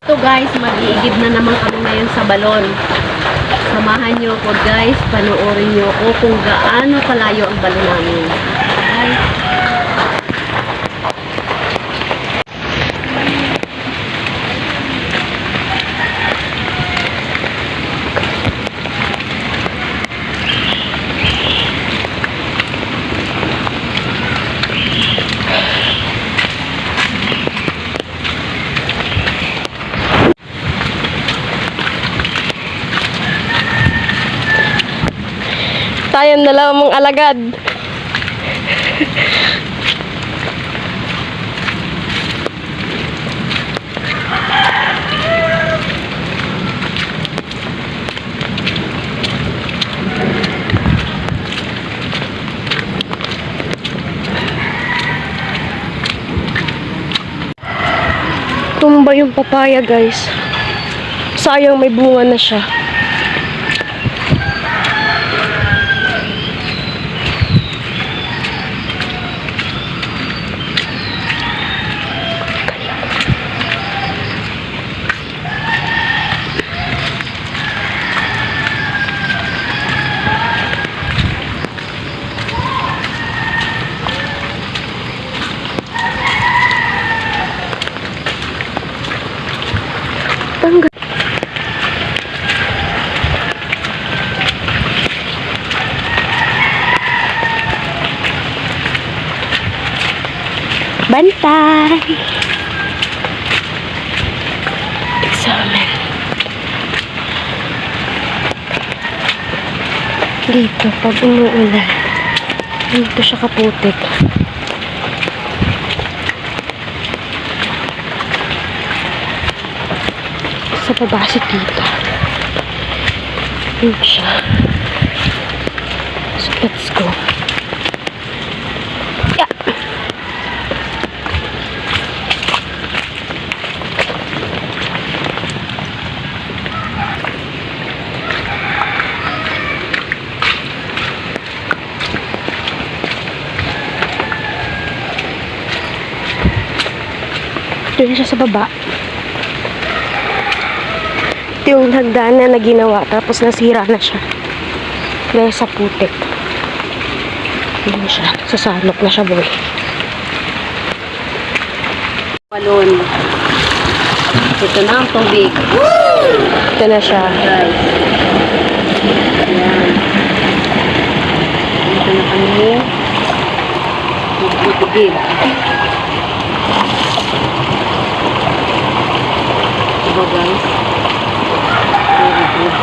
So guys, mag-iigib na naman kami ngayon sa balon. Samahan nyo ako guys, panoorin nyo ako kung gaano kalayo ang balon namin. Guys, tayong dalawang alagad. Tumba yung papaya, guys. Sayang may bunga na siya. Bantay! Examen. Dito, pag umuulan, dito siya kaputik. Sa baba si tita. Dito siya. So, let's go. Doon siya sa baba. Ito yung hagdanan na ginawa. Tapos nasira na siya. Dahil sa putik. Doon siya. Sasalok na siya, boy. balon. Ito na ang tubig. Ito na siya. Guys. Ayan. Ito na kami. Tubig. Diba guys? Very good.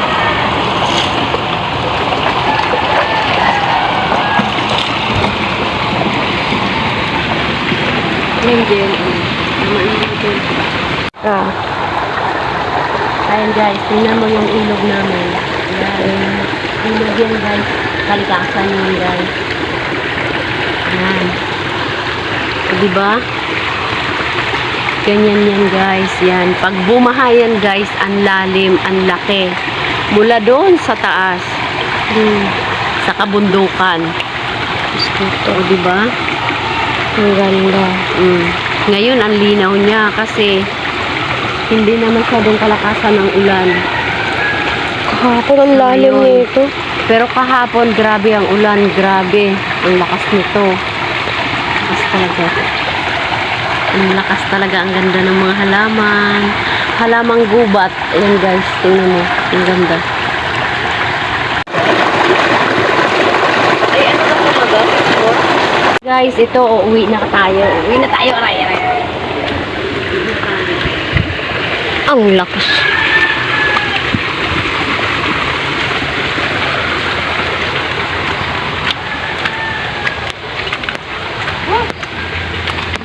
Ayan din. Ayan guys, tingnan mo yung ilog namin. Ayan. Ilog yan guys. Kalikasan yun guys. Ayan. Diba? Ganyan yan guys. Yan. Pag bumaha yan guys, ang lalim, ang laki. Mula doon sa taas. Sa kabundukan. Ito, diba? Ang ganda. Ngayon, ang linaw niya kasi hindi na masyadong kalakasan ng ulan. Kahapon ang lalim nito. Pero kahapon, grabe ang ulan. Grabe. Ang lakas nito. Lakas talaga. Ang lakas talaga. Ang ganda ng mga halaman. Halamang gubat. Ayan guys. Tingnan mo. Ang ganda. Ay, ano na po mag-up? Guys, ito. Uuwi na tayo. Uwi na tayo. Aray, aray. Ang lakas.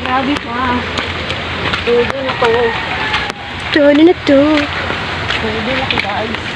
Grabe pa. Tuloy na to. Tuloy na to. Tuloy na to guys.